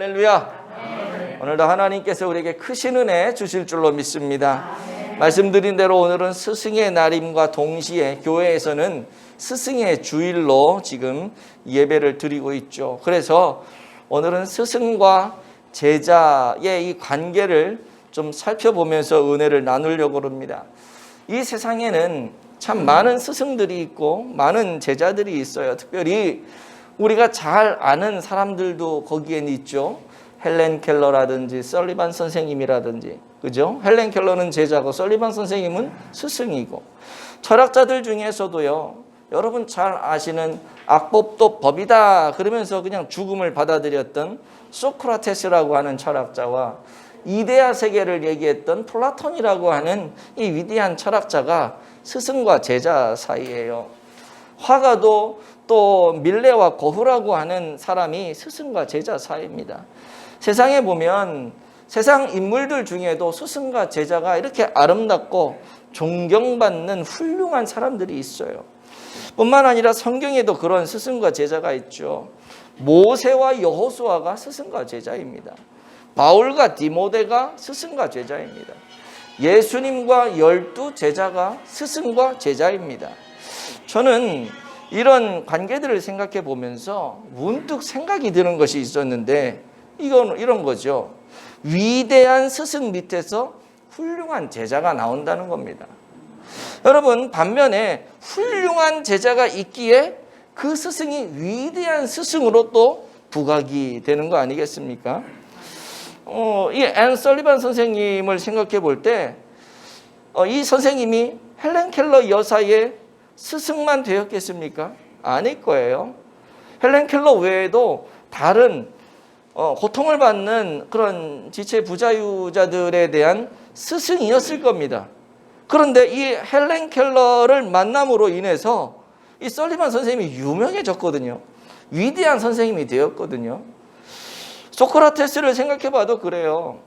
할렐루야. 오늘도 하나님께서 우리에게 크신 은혜 주실 줄로 믿습니다. 말씀드린 대로 오늘은 스승의 날임과 동시에 교회에서는 스승의 주일로 지금 예배를 드리고 있죠. 그래서 오늘은 스승과 제자의 이 관계를 좀 살펴보면서 은혜를 나누려고 합니다. 이 세상에는 참 많은 스승들이 있고 많은 제자들이 있어요. 특별히 우리가 잘 아는 사람들도 거기엔 있죠. 헬렌 켈러라든지 설리반 선생님이라든지, 그죠? 헬렌 켈러는 제자고 설리반 선생님은 스승이고, 철학자들 중에서도요, 여러분 잘 아시는 악법도 법이다 그러면서 그냥 죽음을 받아들였던 소크라테스라고 하는 철학자와 이데아 세계를 얘기했던 플라톤이라고 하는 이 위대한 철학자가 스승과 제자 사이예요. 화가도 또 밀레와 고흐라고 하는 사람이 스승과 제자 사이입니다. 세상에 보면 세상 인물들 중에도 스승과 제자가 이렇게 아름답고 존경받는 훌륭한 사람들이 있어요. 뿐만 아니라 성경에도 그런 스승과 제자가 있죠. 모세와 여호수아가 스승과 제자입니다. 바울과 디모데가 스승과 제자입니다. 예수님과 12 제자가 스승과 제자입니다. 저는 이런 관계들을 생각해 보면서 문득 생각이 드는 것이 있었는데 이런 거죠. 위대한 스승 밑에서 훌륭한 제자가 나온다는 겁니다. 여러분, 반면에 훌륭한 제자가 있기에 그 스승이 위대한 스승으로 또 부각이 되는 거 아니겠습니까? 이 앤 설리반 선생님을 생각해 볼 때 이 선생님이 헬렌 켈러 여사의 스승만 되었겠습니까? 아닐 거예요. 헬렌 켈러 외에도 다른 고통을 받는 그런 지체 부자유자들에 대한 스승이었을 겁니다. 그런데 이 헬렌 켈러를 만남으로 인해서 이 설리반 선생님이 유명해졌거든요. 위대한 선생님이 되었거든요. 소크라테스를 생각해 봐도 그래요.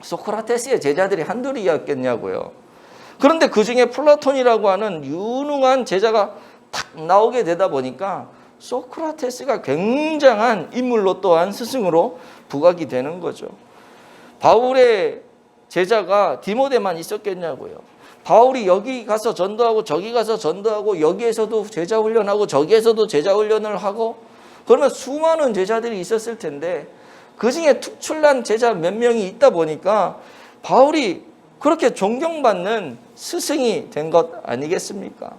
소크라테스의 제자들이 한둘이었겠냐고요. 그런데 그 중에 플라톤이라고 하는 유능한 제자가 탁 나오게 되다 보니까 소크라테스가 굉장한 인물로 또한 스승으로 부각이 되는 거죠. 바울의 제자가 디모데만 있었겠냐고요. 바울이 여기 가서 전도하고 저기 가서 전도하고 여기에서도 제자 훈련하고 저기에서도 제자 훈련을 하고 그러면 수많은 제자들이 있었을 텐데 그 중에 특출난 제자 몇 명이 있다 보니까 바울이 그렇게 존경받는 스승이 된 것 아니겠습니까?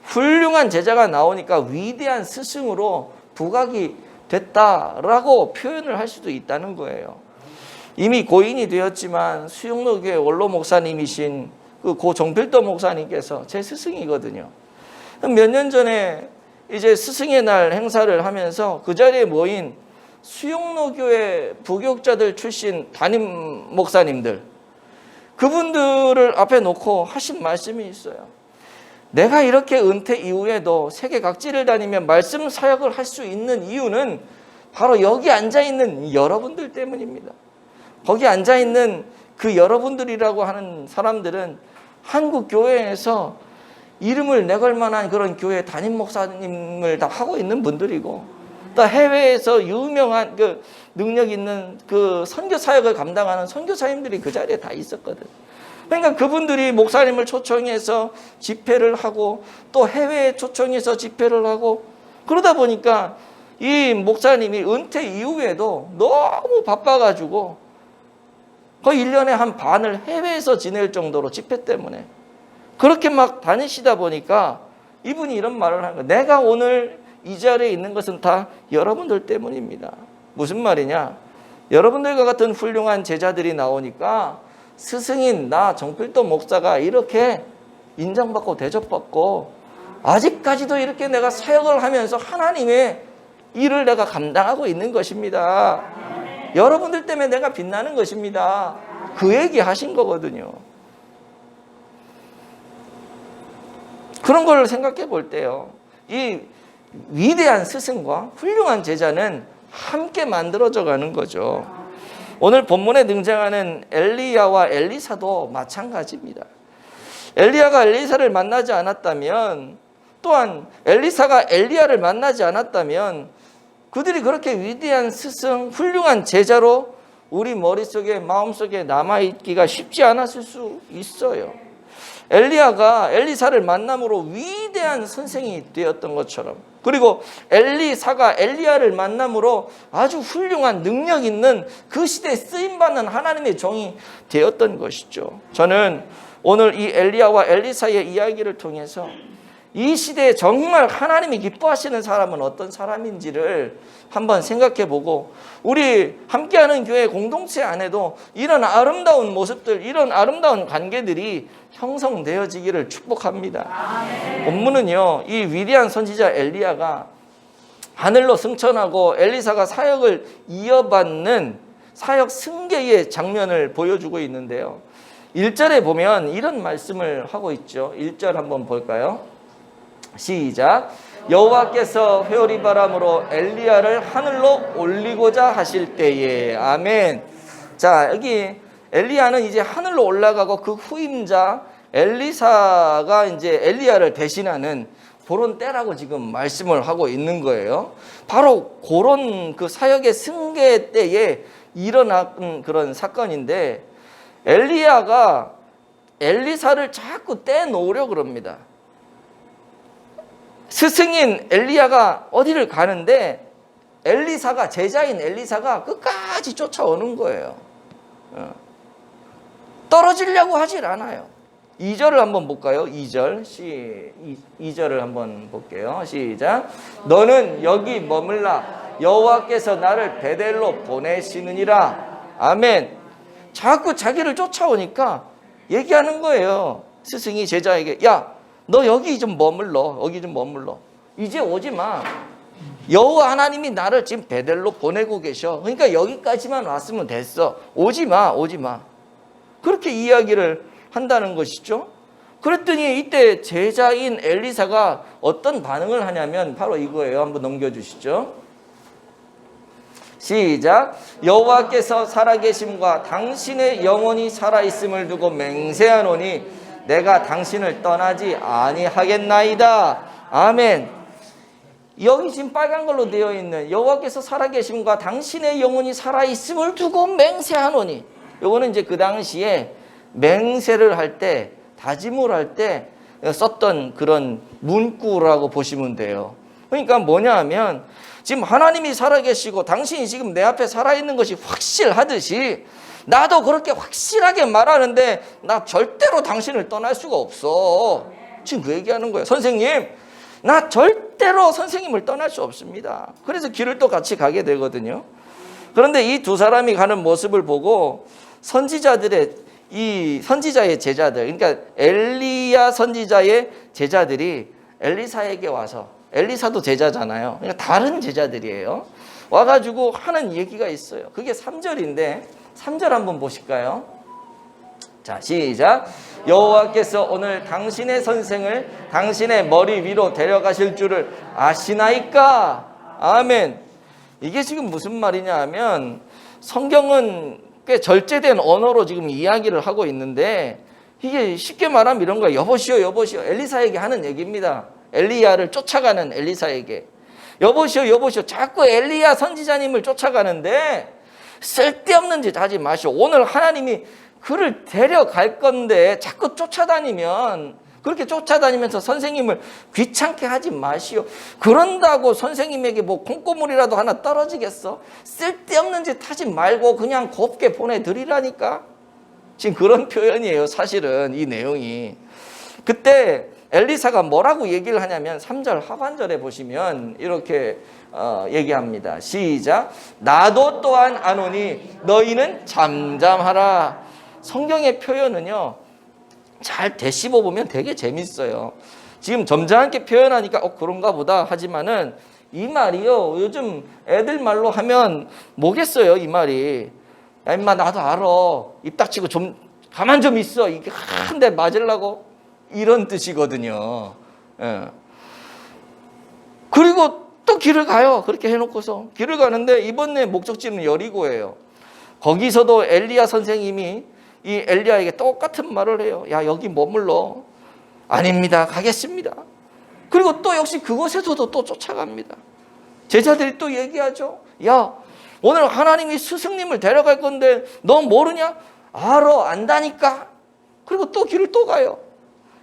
훌륭한 제자가 나오니까 위대한 스승으로 부각이 됐다라고 표현을 할 수도 있다는 거예요. 이미 고인이 되었지만 수영로교회 원로 목사님이신 그 고 정필도 목사님께서 제 스승이거든요. 몇 년 전에 이제 스승의 날 행사를 하면서 그 자리에 모인 수영로교회 부교육자들 출신 담임 목사님들, 그분들을 앞에 놓고 하신 말씀이 있어요. 내가 이렇게 은퇴 이후에도 세계 각지를 다니며 말씀 사역을 할 수 있는 이유는 바로 여기 앉아있는 여러분들 때문입니다. 거기 앉아있는 그 여러분들이라고 하는 사람들은 한국 교회에서 이름을 내걸 만한 그런 교회 담임 목사님을 다 하고 있는 분들이고 또 해외에서 유명한 그 능력 있는 그 선교 사역을 감당하는 선교사님들이 그 자리에 다 있었거든. 그러니까 그분들이 목사님을 초청해서 집회를 하고 또 해외에 초청해서 집회를 하고 그러다 보니까 이 목사님이 은퇴 이후에도 너무 바빠가지고 거의 1년에 한 반을 해외에서 지낼 정도로 집회 때문에 그렇게 막 다니시다 보니까 이분이 이런 말을 하는 거예요. 내가 오늘 이 자리에 있는 것은 다 여러분들 때문입니다. 무슨 말이냐? 여러분들과 같은 훌륭한 제자들이 나오니까 스승인 나 정필도 목사가 이렇게 인정받고 대접받고 아직까지도 이렇게 내가 사역을 하면서 하나님의 일을 내가 감당하고 있는 것입니다. 여러분들 때문에 내가 빛나는 것입니다. 그 얘기 하신 거거든요. 그런 걸 생각해 볼 때요. 이 위대한 스승과 훌륭한 제자는 함께 만들어져 가는 거죠. 오늘 본문에 등장하는 엘리야와 엘리사도 마찬가지입니다. 엘리야가 엘리사를 만나지 않았다면 또한 엘리사가 엘리야를 만나지 않았다면 그들이 그렇게 위대한 스승, 훌륭한 제자로 우리 머릿속에 마음속에 남아있기가 쉽지 않았을 수 있어요. 엘리야가 엘리사를 만남으로 위대한 선생이 되었던 것처럼, 그리고 엘리사가 엘리야를 만남으로 아주 훌륭한 능력 있는 그 시대에 쓰임받는 하나님의 종이 되었던 것이죠. 저는 오늘 이 엘리야와 엘리사의 이야기를 통해서 이 시대에 정말 하나님이 기뻐하시는 사람은 어떤 사람인지를 한번 생각해보고, 우리 함께하는 교회 공동체 안에도 이런 아름다운 모습들, 이런 아름다운 관계들이 형성되어지기를 축복합니다. 본문은요, 이 위대한 선지자 엘리야가 하늘로 승천하고 엘리사가 사역을 이어받는 사역 승계의 장면을 보여주고 있는데요, 1절에 보면 이런 말씀을 하고 있죠. 1절 한번 볼까요? 시작. 여호와께서 회오리 바람으로 엘리야를 하늘로 올리고자 하실 때에. 아멘. 자, 여기 엘리야는 이제 하늘로 올라가고 그 후임자 엘리사가 이제 엘리야를 대신하는 그런 때라고 지금 말씀을 하고 있는 거예요. 바로 그런 그 사역의 승계 때에 일어난 그런 사건인데, 엘리야가 엘리사를 자꾸 떼놓으려고 그럽니다. 스승인 엘리야가 어디를 가는데 엘리사가, 제자인 엘리사가 끝까지 쫓아오는 거예요. 떨어지려고 하질 않아요. 2절을 한번 볼까요? 2절. 2절을 한번 볼게요. 시작. 너는 여기 머물라. 여호와께서 나를 베델로 보내시느니라. 아멘. 자꾸 자기를 쫓아오니까 얘기하는 거예요. 스승이 제자에게, 야, 너 여기 좀 머물러. 여기 좀 머물러. 이제 오지 마. 여호와 하나님이 나를 지금 베델로 보내고 계셔. 그러니까 여기까지만 왔으면 됐어. 오지 마. 오지 마. 그렇게 이야기를 한다는 것이죠. 그랬더니 이때 제자인 엘리사가 어떤 반응을 하냐면 바로 이거예요. 한번 넘겨주시죠. 시작. 여호와께서 살아계심과 당신의 영혼이 살아있음을 두고 맹세하노니 내가 당신을 떠나지 아니하겠나이다. 아멘. 여기 지금 빨간 걸로 되어 있는 여호와께서 살아계심과 당신의 영혼이 살아있음을 두고 맹세하노니, 요거는 이제 그 당시에 맹세를 할 때, 다짐을 할 때 썼던 그런 문구라고 보시면 돼요. 그러니까 뭐냐 하면, 지금 하나님이 살아계시고 당신이 지금 내 앞에 살아있는 것이 확실하듯이 나도 그렇게 확실하게 말하는데 나 절대로 당신을 떠날 수가 없어. 지금 그 얘기하는 거예요. 선생님, 나 절대로 선생님을 떠날 수 없습니다. 그래서 길을 또 같이 가게 되거든요. 그런데 이 두 사람이 가는 모습을 보고 이 선지자의 제자들, 그러니까 엘리야 선지자의 제자들이 엘리사에게 와서, 엘리사도 제자잖아요. 그러니까 다른 제자들이에요. 와가지고 하는 얘기가 있어요. 그게 3절인데 3절 한번 보실까요? 자, 시작. 여호와께서 오늘 당신의 선생을 당신의 머리 위로 데려가실 줄을 아시나이까? 아멘. 이게 지금 무슨 말이냐 하면, 성경은 꽤 절제된 언어로 지금 이야기를 하고 있는데, 이게 쉽게 말하면 이런 거예요. 여보시오, 여보시오. 엘리사에게 하는 얘기입니다. 엘리야를 쫓아가는 엘리사에게. 여보시오, 여보시오. 자꾸 엘리야 선지자님을 쫓아가는데 쓸데없는 짓 하지 마시오. 오늘 하나님이 그를 데려갈 건데 자꾸 쫓아다니면, 그렇게 쫓아다니면서 선생님을 귀찮게 하지 마시오. 그런다고 선생님에게 뭐 콩고물이라도 하나 떨어지겠어? 쓸데없는 짓 하지 말고 그냥 곱게 보내드리라니까. 지금 그런 표현이에요. 사실은 이 내용이. 그때 엘리사가 뭐라고 얘기를 하냐면 3절 하반절에 보시면 이렇게 얘기합니다. 시작. 나도 또한 아노니 너희는 잠잠하라. 성경의 표현은요, 잘 되씹어 보면 되게 재밌어요. 지금 점잖게 표현하니까 그런가 보다 하지만은 이 말이요, 요즘 애들 말로 하면 뭐겠어요. 이 말이, 야 임마 나도 알아, 입 닥치고 좀 가만 좀 있어, 이게 한 대 맞으려고, 이런 뜻이거든요. 예. 그리고 또 길을 가요. 그렇게 해놓고서 길을 가는데 이번에 목적지는 여리고예요. 거기서도 엘리야 선생님이 이 엘리야에게 똑같은 말을 해요. 야, 여기 머물러. 아닙니다, 가겠습니다. 그리고 또 역시 그곳에서도 또 쫓아갑니다. 제자들이 또 얘기하죠. 야, 오늘 하나님이 스승님을 데려갈 건데 너 모르냐? 알아, 안다니까. 그리고 또 길을 또 가요.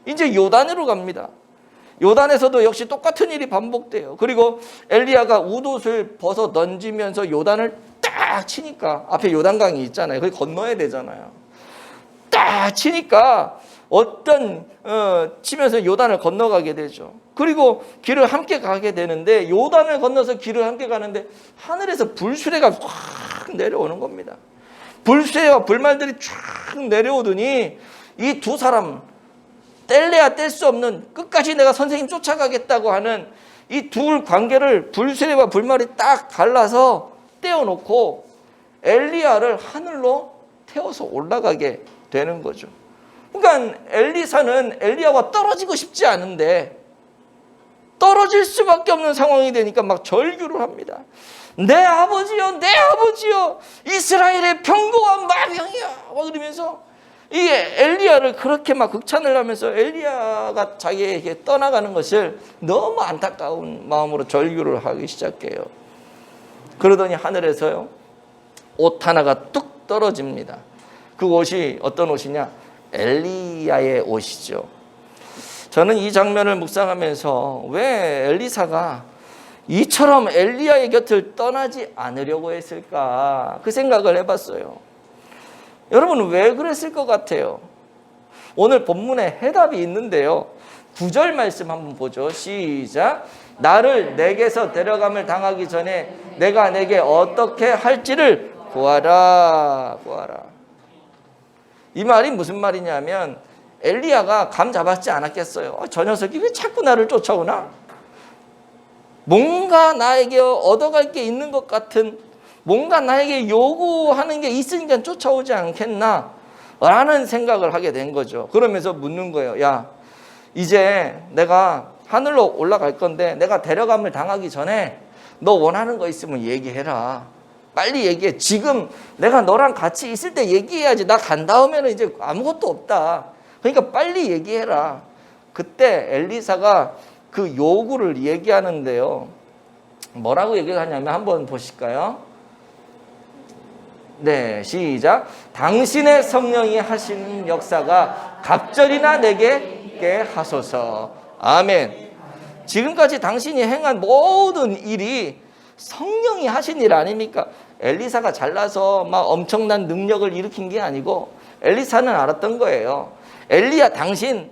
이제 요단으로 갑니다. 요단에서도 역시 똑같은 일이 반복돼요. 그리고 엘리야가 웃옷을 벗어 던지면서 요단을 딱 치니까, 앞에 요단강이 있잖아요. 거기 건너야 되잖아요. 딱 치니까 치면서 요단을 건너가게 되죠. 그리고 길을 함께 가게 되는데, 요단을 건너서 길을 함께 가는데 하늘에서 불수레가 확 내려오는 겁니다. 불수레와 불말들이 쫙 내려오더니 이 두 사람, 뗄래야 뗄 수 없는, 끝까지 내가 선생님 쫓아가겠다고 하는 이 둘 관계를 불수레와 불말이 딱 갈라서 떼어놓고 엘리야를 하늘로 태워서 올라가게 되는 거죠. 그러니까 엘리사는 엘리야와 떨어지고 싶지 않은데 떨어질 수밖에 없는 상황이 되니까 막 절규를 합니다. 내 아버지여, 내 아버지여, 이스라엘의 병거와 마병이야, 막 그러면서 이 엘리야를 그렇게 막 극찬을 하면서 엘리야가 자기에게 떠나가는 것을 너무 안타까운 마음으로 절규를 하기 시작해요. 그러더니 하늘에서요, 옷 하나가 뚝 떨어집니다. 그 옷이 어떤 옷이냐? 엘리야의 옷이죠. 저는 이 장면을 묵상하면서 왜 엘리사가 이처럼 엘리야의 곁을 떠나지 않으려고 했을까, 그 생각을 해봤어요. 여러분, 왜 그랬을 것 같아요? 오늘 본문에 해답이 있는데요. 9절 말씀 한번 보죠. 시작. 나를 내게서 데려감을 당하기 전에 내가 내게 어떻게 할지를 구하라. 이 말이 무슨 말이냐면, 엘리야가 감 잡았지 않았겠어요. 저 녀석이 왜 자꾸 나를 쫓아오나? 뭔가 나에게 얻어갈 게 있는 것 같은, 뭔가 나에게 요구하는 게 있으니까 쫓아오지 않겠나? 라는 생각을 하게 된 거죠. 그러면서 묻는 거예요. 야, 이제 내가 하늘로 올라갈 건데 내가 데려감을 당하기 전에 너 원하는 거 있으면 얘기해라. 빨리 얘기해. 지금 내가 너랑 같이 있을 때 얘기해야지. 나 간 다음에는 이제 아무것도 없다. 그러니까 빨리 얘기해라. 그때 엘리사가 그 요구를 얘기하는데요. 뭐라고 얘기하냐면 한번 보실까요? 네, 시작. 당신의 성령이 하시는 역사가 갑절이나 내게 있게 하소서. 아멘. 지금까지 당신이 행한 모든 일이 성령이 하신 일 아닙니까? 엘리사가 잘나서 막 엄청난 능력을 일으킨 게 아니고 엘리사는 알았던 거예요. 엘리야, 당신,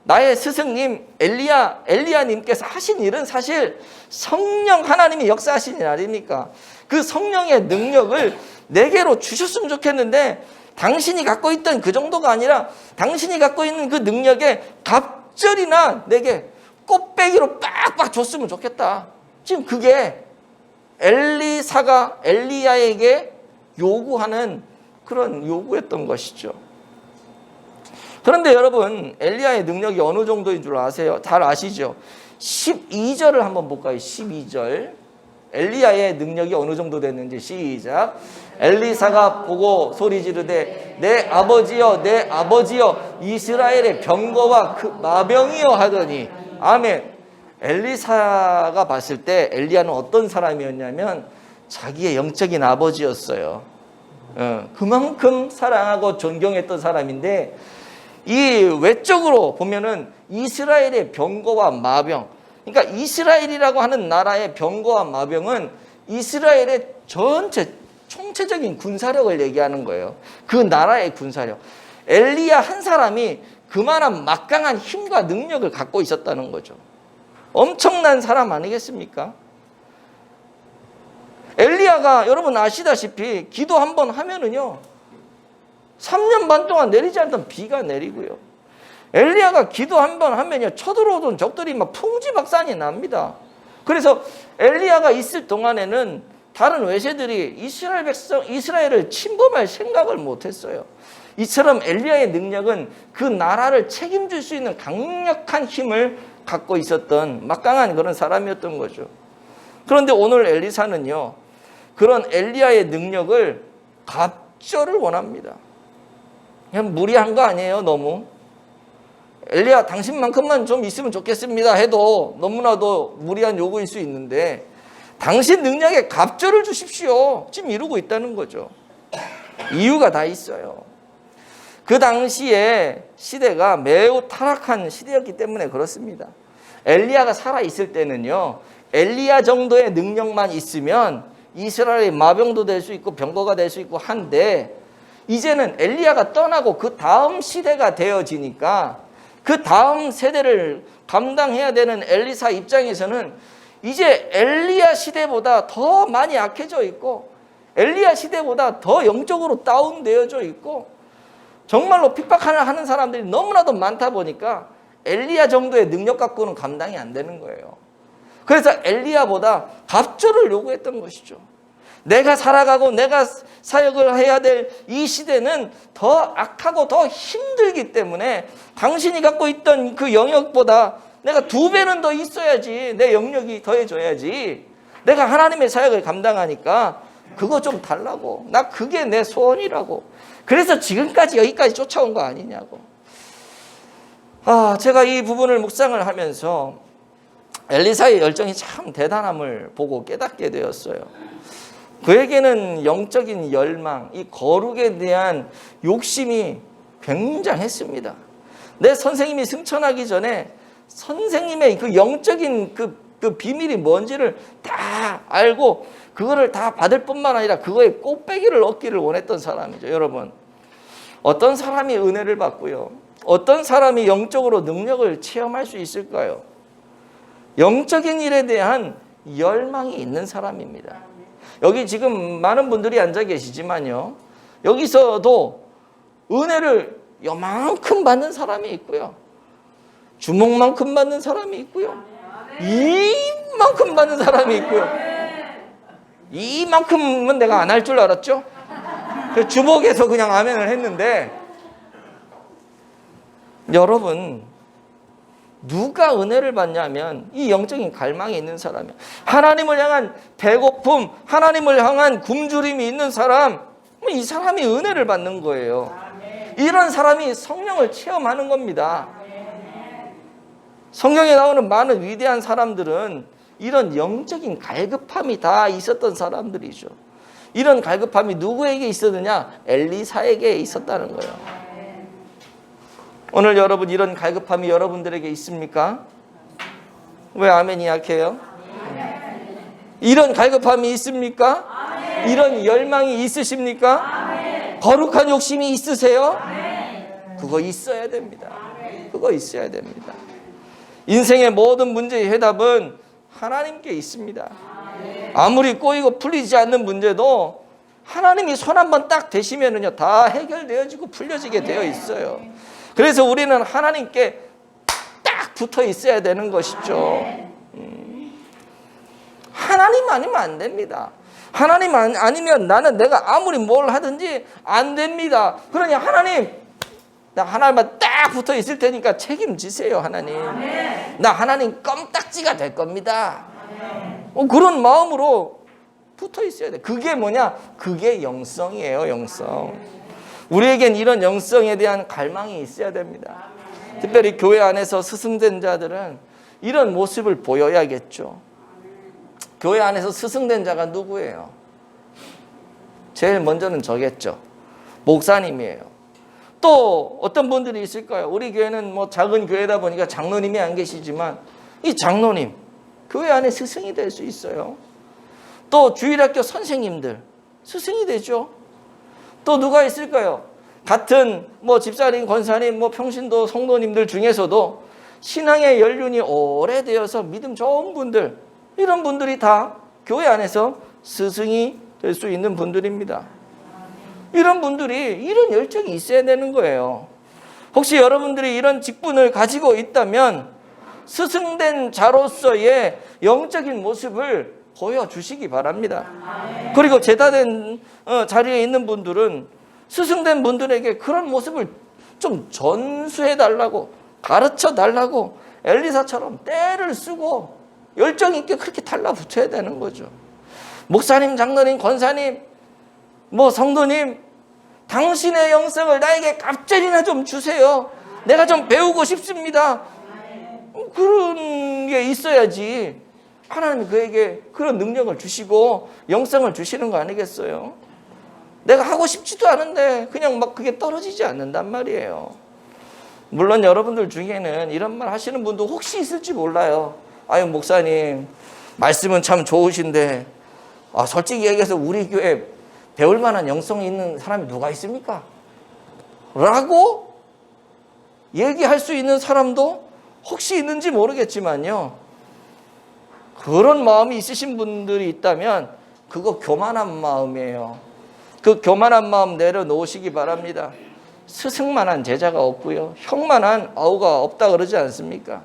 나의 스승님 엘리야님께서 하신 일은 사실 성령 하나님이 역사하신 일 아닙니까? 그 성령의 능력을 내게로 주셨으면 좋겠는데, 당신이 갖고 있던 그 정도가 아니라 당신이 갖고 있는 그 능력에 갑절이나 내게 꽃배기로 빡빡 줬으면 좋겠다. 지금 그게 엘리사가 엘리야에게 요구하는 그런 요구였던 것이죠. 그런데 여러분, 엘리야의 능력이 어느 정도인 줄 아세요? 잘 아시죠? 12절을 한번 볼까요? 12절. 엘리야의 능력이 어느 정도 됐는지. 시작. 엘리사가 보고 소리 지르되 내 아버지여, 내 아버지여, 이스라엘의 병거와 그 마병이여 하더니. 아멘. 엘리사가 봤을 때 엘리야는 어떤 사람이었냐면 자기의 영적인 아버지였어요. 그만큼 사랑하고 존경했던 사람인데, 이 외적으로 보면은 이스라엘의 병거와 마병, 그러니까 이스라엘이라고 하는 나라의 병거와 마병은 이스라엘의 전체 총체적인 군사력을 얘기하는 거예요. 그 나라의 군사력. 엘리야 한 사람이 그만한 막강한 힘과 능력을 갖고 있었다는 거죠. 엄청난 사람 아니겠습니까? 엘리야가 여러분 아시다시피 기도 한번 하면은요 3년 반 동안 내리지 않던 비가 내리고요. 엘리야가 기도 한번 하면요 쳐들어오던 적들이 막 풍지박산이 납니다. 그래서 엘리야가 있을 동안에는 다른 외세들이 이스라엘을 침범할 생각을 못했어요. 이처럼 엘리야의 능력은 그 나라를 책임질 수 있는 강력한 힘을 갖고 있었던 막강한 그런 사람이었던 거죠. 그런데 오늘 엘리사는요 그런 엘리야의 능력을 갑절을 원합니다. 그냥 무리한 거 아니에요? 너무 엘리야 당신만큼만 좀 있으면 좋겠습니다 해도 너무나도 무리한 요구일 수 있는데, 당신 능력에 갑절을 주십시오. 지금 이루고 있다는 거죠. 이유가 다 있어요. 그 당시에 시대가 매우 타락한 시대였기 때문에 그렇습니다. 엘리야가 살아있을 때는요, 엘리야 정도의 능력만 있으면 이스라엘의 마병도 될 수 있고 병거가 될 수 있고 한데, 이제는 엘리야가 떠나고 그 다음 시대가 되어지니까 그 다음 세대를 감당해야 되는 엘리사 입장에서는 이제 엘리야 시대보다 더 많이 약해져 있고 엘리야 시대보다 더 영적으로 다운되어져 있고 정말로 핍박하는 사람들이 너무나도 많다 보니까 엘리야 정도의 능력 갖고는 감당이 안 되는 거예요. 그래서 엘리야보다 갑절을 요구했던 것이죠. 내가 살아가고 내가 사역을 해야 될 이 시대는 더 악하고 더 힘들기 때문에 당신이 갖고 있던 그 영역보다 내가 2배는 더 있어야지, 내 영역이 더해져야지, 내가 하나님의 사역을 감당하니까 그거 좀 달라고, 나 그게 내 소원이라고. 그래서 지금까지 여기까지 쫓아온 거 아니냐고. 제가 이 부분을 묵상을 하면서 엘리사의 열정이 참 대단함을 보고 깨닫게 되었어요. 그에게는 영적인 열망, 이 거룩에 대한 욕심이 굉장했습니다. 내 선생님이 승천하기 전에 선생님의 그 영적인 그 비밀이 뭔지를 다 알고 그거를 다 받을 뿐만 아니라 그거에 꽃배기를 얻기를 원했던 사람이죠. 여러분, 어떤 사람이 은혜를 받고요, 어떤 사람이 영적으로 능력을 체험할 수 있을까요? 영적인 일에 대한 열망이 있는 사람입니다. 여기 지금 많은 분들이 앉아 계시지만요, 여기서도 은혜를 요만큼 받는 사람이 있고요, 주먹만큼 받는 사람이 있고요, 이만큼 받는 사람이 있고요. 이만큼은 내가 안 할 줄 알았죠? 주먹에서 그냥 아멘을 했는데, 여러분, 누가 은혜를 받냐면 이 영적인 갈망이 있는 사람이에요. 하나님을 향한 배고픔, 하나님을 향한 굶주림이 있는 사람, 이 사람이 은혜를 받는 거예요. 이런 사람이 성령을 체험하는 겁니다. 성경에 나오는 많은 위대한 사람들은 이런 영적인 갈급함이 다 있었던 사람들이죠. 이런 갈급함이 누구에게 있었느냐? 엘리사에게 있었다는 거예요. 오늘 여러분, 이런 갈급함이 여러분들에게 있습니까? 왜 아멘이 약해요? 이런 갈급함이 있습니까? 이런 열망이 있으십니까? 거룩한 욕심이 있으세요? 그거 있어야 됩니다. 그거 있어야 됩니다. 인생의 모든 문제의 해답은 하나님께 있습니다. 아무리 꼬이고 풀리지 않는 문제도 하나님이 손 한번 딱 대시면은요, 다 해결되어지고 풀려지게 되어 있어요. 그래서 우리는 하나님께 딱 붙어 있어야 되는 것이죠. 하나님 아니면 안 됩니다. 하나님 아니면 나는 내가 아무리 뭘 하든지 안 됩니다. 그러니 하나님, 나 하나님만 딱 붙어 있을 테니까 책임지세요, 하나님. 나 하나님 껌딱지가 될 겁니다. 그런 마음으로 붙어 있어야 돼. 그게 뭐냐? 그게 영성이에요, 영성. 우리에겐 이런 영성에 대한 갈망이 있어야 됩니다. 특별히 교회 안에서 스승된 자들은 이런 모습을 보여야겠죠. 교회 안에서 스승된 자가 누구예요? 제일 먼저는 저겠죠. 목사님이에요. 또 어떤 분들이 있을까요? 우리 교회는 뭐 작은 교회다 보니까 장로님이 안 계시지만 이 장로님, 교회 안에 스승이 될 수 있어요. 또 주일학교 선생님들, 스승이 되죠. 또 누가 있을까요? 같은 뭐 집사님, 권사님, 뭐 평신도 성도님들 중에서도 신앙의 연륜이 오래되어서 믿음 좋은 분들, 이런 분들이 다 교회 안에서 스승이 될 수 있는 분들입니다. 이런 분들이 이런 열정이 있어야 되는 거예요. 혹시 여러분들이 이런 직분을 가지고 있다면 스승된 자로서의 영적인 모습을 보여주시기 바랍니다. 그리고 제자된 자리에 있는 분들은 스승된 분들에게 그런 모습을 좀 전수해달라고, 가르쳐달라고 엘리사처럼 때를 쓰고 열정 있게 그렇게 달라붙어야 되는 거죠. 목사님, 장로님, 권사님, 뭐 성도님, 당신의 영성을 나에게 갑절이나 좀 주세요. 내가 좀 배우고 싶습니다. 그런 게 있어야지. 하나님이 그에게 그런 능력을 주시고 영성을 주시는 거 아니겠어요? 내가 하고 싶지도 않은데 그냥 막 그게 떨어지지 않는단 말이에요. 물론 여러분들 중에는 이런 말 하시는 분도 혹시 있을지 몰라요. 아유, 목사님 말씀은 참 좋으신데 솔직히 얘기해서 우리 교회 배울 만한 영성이 있는 사람이 누가 있습니까? 라고 얘기할 수 있는 사람도 혹시 있는지 모르겠지만요, 그런 마음이 있으신 분들이 있다면 그거 교만한 마음이에요. 그 교만한 마음 내려놓으시기 바랍니다. 스승만한 제자가 없고요, 형만한 아우가 없다 그러지 않습니까?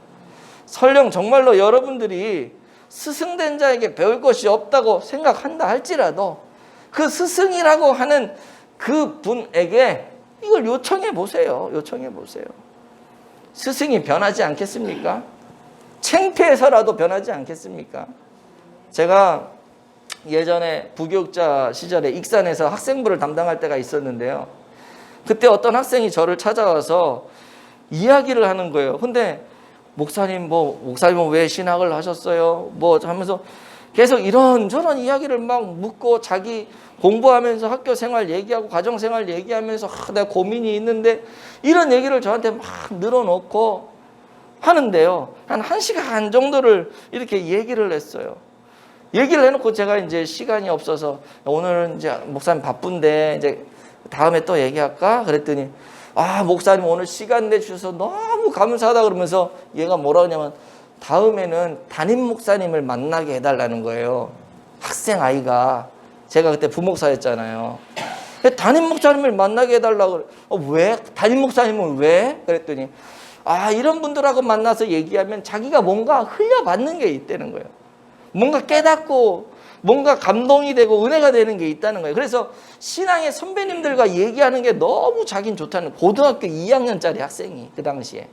설령 정말로 여러분들이 스승된 자에게 배울 것이 없다고 생각한다 할지라도 그 스승이라고 하는 그 분에게 이걸 요청해 보세요. 요청해 보세요. 스승이 변하지 않겠습니까? 창피해서라도 변하지 않겠습니까? 제가 예전에 부교육자 시절에 익산에서 학생부를 담당할 때가 있었는데요. 그때 어떤 학생이 저를 찾아와서 이야기를 하는 거예요. 근데 목사님은 왜 신학을 하셨어요? 하면서 계속 이런저런 이야기를 막 묻고 자기 공부하면서 학교 생활 얘기하고 가정 생활 얘기하면서 내가 고민이 있는데 이런 얘기를 저한테 막 늘어놓고 하는데요. 한 1시간 정도를 이렇게 얘기를 했어요. 얘기를 해놓고 제가 이제 시간이 없어서 오늘은 이제 목사님 바쁜데 이제 다음에 또 얘기할까? 그랬더니 목사님 오늘 시간 내주셔서 너무 감사하다 그러면서 얘가 뭐라 하냐면 다음에는 담임 목사님을 만나게 해달라는 거예요. 학생 아이가. 제가 그때 부목사였잖아요. 담임 목사님을 만나게 해달라고. 왜? 담임 목사님은 왜? 그랬더니 이런 분들하고 만나서 얘기하면 자기가 뭔가 흘려받는 게 있다는 거예요. 뭔가 깨닫고 뭔가 감동이 되고 은혜가 되는 게 있다는 거예요. 그래서 신앙의 선배님들과 얘기하는 게 너무 자긴 좋다는 거예요. 고등학교 2학년짜리 학생이 그 당시에.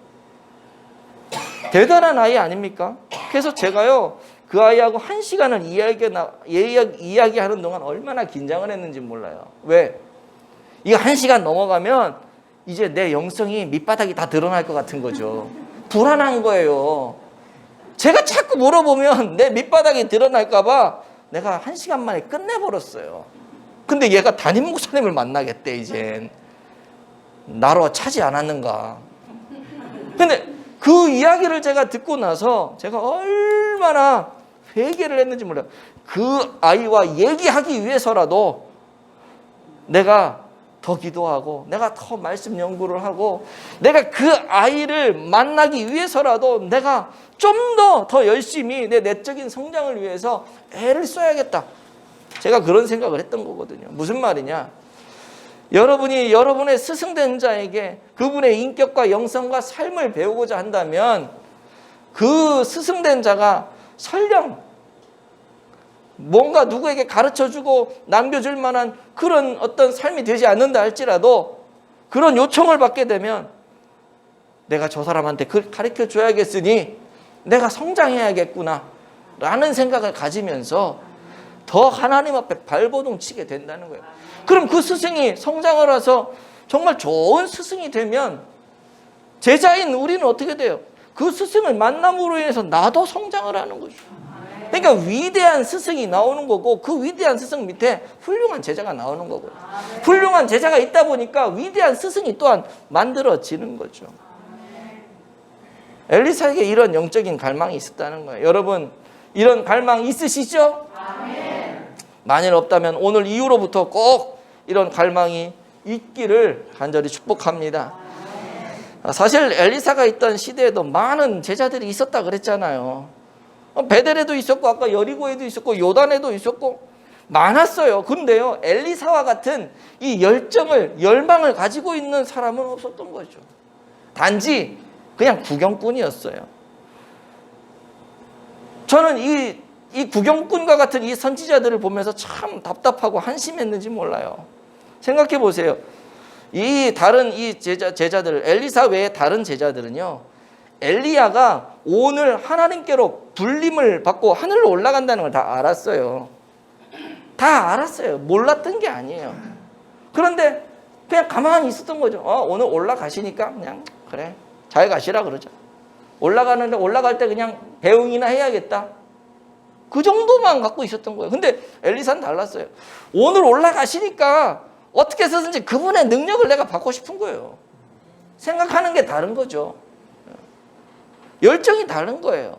대단한 아이 아닙니까? 그래서 제가요, 그 아이하고 1시간을 이야기하는 동안 얼마나 긴장을 했는지 몰라요. 왜? 이거 1시간 넘어가면 이제 내 영성이 밑바닥이 다 드러날 것 같은 거죠. 불안한 거예요. 제가 자꾸 물어보면 내 밑바닥이 드러날까 봐 내가 1시간 만에 끝내버렸어요. 근데 얘가 담임 목사님을 만나겠대 이젠. 나로 차지 않았는가. 근데 그 이야기를 제가 듣고 나서 제가 얼마나 회개를 했는지 몰라요. 그 아이와 얘기하기 위해서라도 내가 더 기도하고 내가 더 말씀 연구를 하고 내가 그 아이를 만나기 위해서라도 내가 좀 더 열심히 내 내적인 성장을 위해서 애를 써야겠다. 제가 그런 생각을 했던 거거든요. 무슨 말이냐? 여러분이 여러분의 스승된 자에게 그분의 인격과 영성과 삶을 배우고자 한다면 그 스승된 자가 설령 뭔가 누구에게 가르쳐주고 남겨줄 만한 그런 어떤 삶이 되지 않는다 할지라도 그런 요청을 받게 되면 내가 저 사람한테 그걸 가르쳐줘야겠으니 내가 성장해야겠구나 라는 생각을 가지면서 더 하나님 앞에 발버둥 치게 된다는 거예요. 그럼 그 스승이 성장을 해서 정말 좋은 스승이 되면 제자인 우리는 어떻게 돼요? 그 스승을 만남으로 인해서 나도 성장을 하는 거죠. 그러니까 위대한 스승이 나오는 거고 그 위대한 스승 밑에 훌륭한 제자가 나오는 거고요. 훌륭한 제자가 있다 보니까 위대한 스승이 또한 만들어지는 거죠. 엘리사에게 이런 영적인 갈망이 있었다는 거예요. 여러분 이런 갈망 있으시죠? 만일 없다면 오늘 이후로부터 꼭 이런 갈망이 있기를 간절히 축복합니다. 사실 엘리사가 있던 시대에도 많은 제자들이 있었다 그랬잖아요. 베델에도 있었고 아까 여리고에도 있었고 요단에도 있었고 많았어요. 근데요, 엘리사와 같은 이 열망을 가지고 있는 사람은 없었던 거죠. 단지 그냥 구경꾼이었어요. 저는 이 구경꾼과 같은 이 선지자들을 보면서 참 답답하고 한심했는지 몰라요. 생각해 보세요. 이 다른 제자들, 엘리사 외의 다른 제자들은요, 엘리야가 오늘 하나님께로 불림을 받고 하늘로 올라간다는 걸 다 알았어요. 다 알았어요. 몰랐던 게 아니에요. 그런데 그냥 가만히 있었던 거죠. 오늘 올라가시니까 그냥 그래 잘 가시라 그러죠. 올라갈 때 그냥 배웅이나 해야겠다. 그 정도만 갖고 있었던 거예요. 근데 엘리사는 달랐어요. 오늘 올라가시니까 어떻게 해서든지 그분의 능력을 내가 받고 싶은 거예요. 생각하는 게 다른 거죠. 열정이 다른 거예요.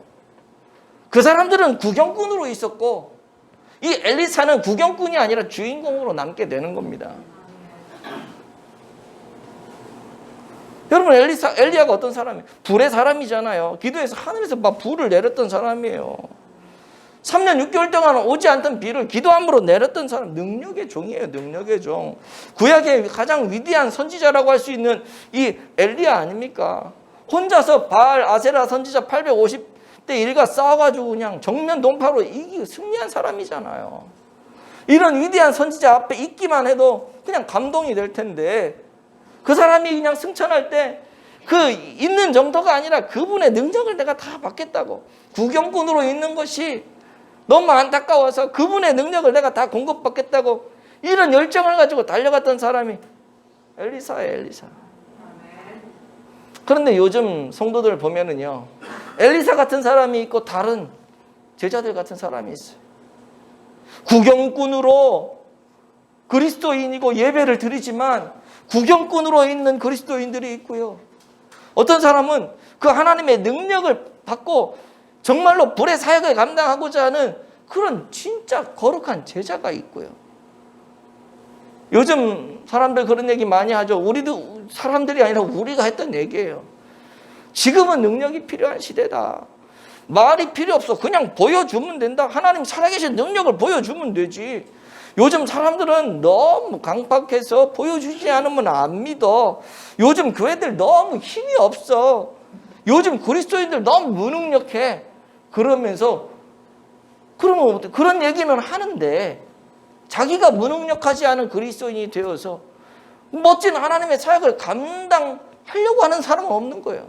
그 사람들은 구경꾼으로 있었고 이 엘리사는 구경꾼이 아니라 주인공으로 남게 되는 겁니다. 여러분, 엘리야가 어떤 사람이에요? 불의 사람이잖아요. 기도해서 하늘에서 막 불을 내렸던 사람이에요. 3년 6개월 동안 오지 않던 비를 기도함으로 내렸던 사람, 능력의 종이에요. 능력의 종. 구약의 가장 위대한 선지자라고 할 수 있는 이 엘리야 아닙니까? 혼자서 바알, 아세라 선지자 850대 1과 싸워가지고 그냥 정면 동파로 이기고 승리한 사람이잖아요. 이런 위대한 선지자 앞에 있기만 해도 그냥 감동이 될 텐데 그 사람이 그냥 승천할 때 그 있는 정도가 아니라 그분의 능력을 내가 다 받겠다고, 구경꾼으로 있는 것이 너무 안타까워서 그분의 능력을 내가 다 공급받겠다고 이런 열정을 가지고 달려갔던 사람이 엘리사예요. 엘리사. 그런데 요즘 성도들 보면은요, 엘리사 같은 사람이 있고 다른 제자들 같은 사람이 있어요. 구경꾼으로 그리스도인이고 예배를 드리지만 구경꾼으로 있는 그리스도인들이 있고요. 어떤 사람은 그 하나님의 능력을 받고 정말로 불의 사역을 감당하고자 하는 그런 진짜 거룩한 제자가 있고요. 요즘 사람들 그런 얘기 많이 하죠. 우리도 사람들이 아니라 우리가 했던 얘기예요. 지금은 능력이 필요한 시대다. 말이 필요 없어. 그냥 보여주면 된다. 하나님 살아계신 능력을 보여주면 되지. 요즘 사람들은 너무 강팍해서 보여주지 않으면 안 믿어. 요즘 교회들 너무 힘이 없어. 요즘 그리스도인들 너무 무능력해. 그러면서 그러면 그런 얘기는 하는데 자기가 무능력하지 않은 그리스도인이 되어서 멋진 하나님의 사역을 감당하려고 하는 사람은 없는 거예요.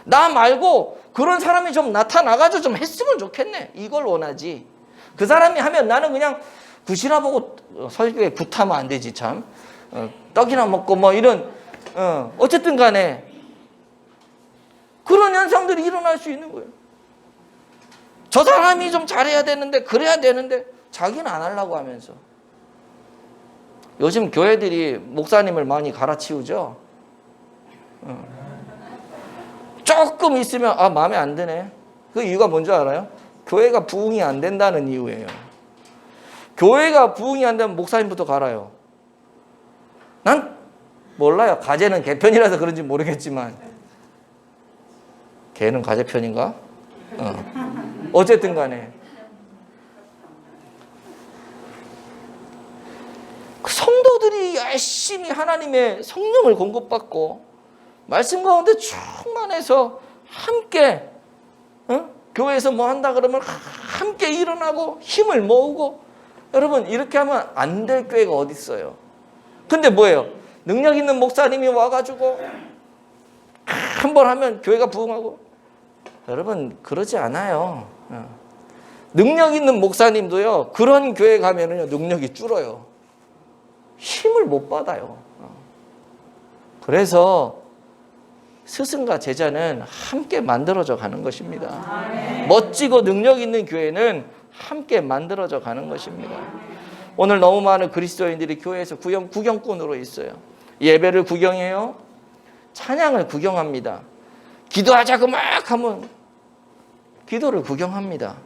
나 말고 그런 사람이 좀 나타나가지고 좀 했으면 좋겠네. 이걸 원하지. 그 사람이 하면 나는 그냥 굿이나 보고 설교에 굿하면 안 되지 참. 떡이나 먹고 뭐 이런 어쨌든 간에 그런 현상들이 일어날 수 있는 거예요. 저 사람이 좀 잘해야 되는데 그래야 되는데 자기는 안 하려고 하면서. 요즘 교회들이 목사님을 많이 갈아치우죠. 조금 있으면 마음에 안 드네. 그 이유가 뭔지 알아요? 교회가 부흥이 안 된다는 이유예요. 교회가 부흥이 안 되면 목사님부터 갈아요. 난 몰라요. 가재는 개편이라서 그런지 모르겠지만 개는 가재 편인가? 어쨌든 간에 그 성도들이 열심히 하나님의 성령을 공급받고 말씀 가운데 충만해서 함께 교회에서 뭐 한다 그러면 함께 일어나고 힘을 모으고, 여러분 이렇게 하면 안 될 교회가 어디 있어요? 근데 뭐예요? 능력 있는 목사님이 와가지고 한 번 하면 교회가 부흥하고. 여러분 그러지 않아요. 능력 있는 목사님도요, 그런 교회 가면은요 능력이 줄어요. 힘을 못 받아요. 그래서 스승과 제자는 함께 만들어져 가는 것입니다. 멋지고 능력 있는 교회는 함께 만들어져 가는 것입니다. 오늘 너무 많은 그리스도인들이 교회에서 구경꾼으로 있어요. 예배를 구경해요. 찬양을 구경합니다. 기도하자고 막 하면 기도를 구경합니다.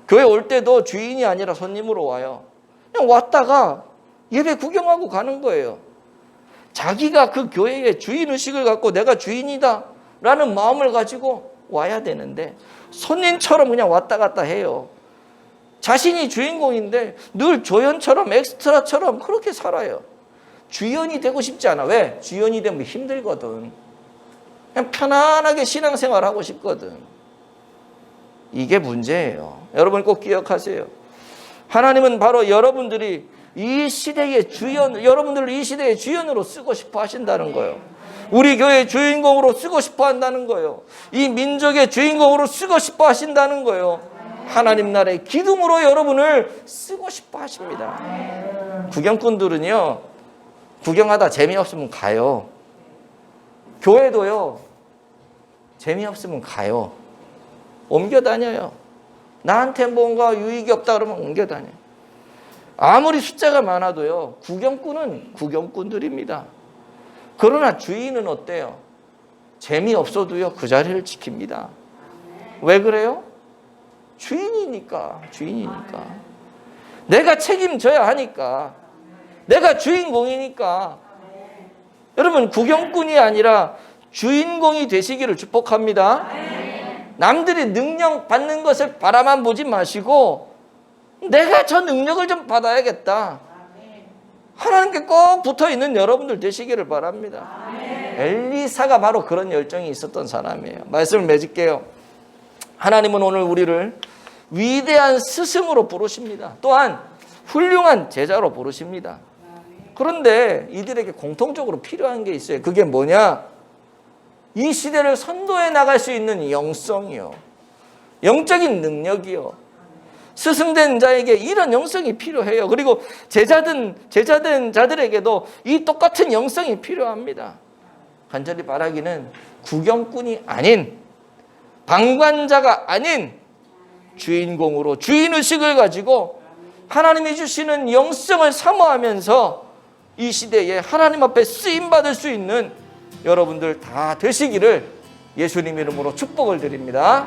교회 올 때도 주인이 아니라 손님으로 와요. 그냥 왔다가 예배 구경하고 가는 거예요. 자기가 그 교회의 주인의식을 갖고 내가 주인이다 라는 마음을 가지고 와야 되는데 손님처럼 그냥 왔다 갔다 해요. 자신이 주인공인데 늘 조연처럼 엑스트라처럼 그렇게 살아요. 주연이 되고 싶지 않아. 왜? 주연이 되면 힘들거든. 그냥 편안하게 신앙생활하고 싶거든. 이게 문제예요. 여러분 꼭 기억하세요. 하나님은 바로 여러분들이 이 시대의 주연, 여러분들을 이 시대의 주연으로 쓰고 싶어 하신다는 거예요. 우리 교회의 주인공으로 쓰고 싶어 한다는 거예요. 이 민족의 주인공으로 쓰고 싶어 하신다는 거예요. 하나님 나라의 기둥으로 여러분을 쓰고 싶어 하십니다. 구경꾼들은요, 구경하다 재미없으면 가요. 교회도요, 재미없으면 가요. 옮겨 다녀요. 나한테 뭔가 유익이 없다 그러면 옮겨다녀. 아무리 숫자가 많아도요, 구경꾼은 구경꾼들입니다. 그러나 주인은 어때요? 재미없어도요, 그 자리를 지킵니다. 왜 그래요? 주인이니까. 내가 책임져야 하니까. 내가 주인공이니까. 여러분, 구경꾼이 아니라 주인공이 되시기를 축복합니다. 남들이 능력 받는 것을 바라만 보지 마시고 내가 저 능력을 좀 받아야겠다. 하나님께 꼭 붙어있는 여러분들 되시기를 바랍니다. 엘리사가 바로 그런 열정이 있었던 사람이에요. 말씀을 맺을게요. 하나님은 오늘 우리를 위대한 스승으로 부르십니다. 또한 훌륭한 제자로 부르십니다. 그런데 이들에게 공통적으로 필요한 게 있어요. 그게 뭐냐? 이 시대를 선도해 나갈 수 있는 영성이요, 영적인 능력이요. 스승된 자에게 이런 영성이 필요해요. 그리고 제자된 자들에게도 이 똑같은 영성이 필요합니다. 간절히 바라기는 구경꾼이 아닌, 방관자가 아닌 주인공으로 주인의식을 가지고 하나님이 주시는 영성을 사모하면서 이 시대에 하나님 앞에 쓰임받을 수 있는 여러분들 다 되시기를 예수님 이름으로 축복을 드립니다.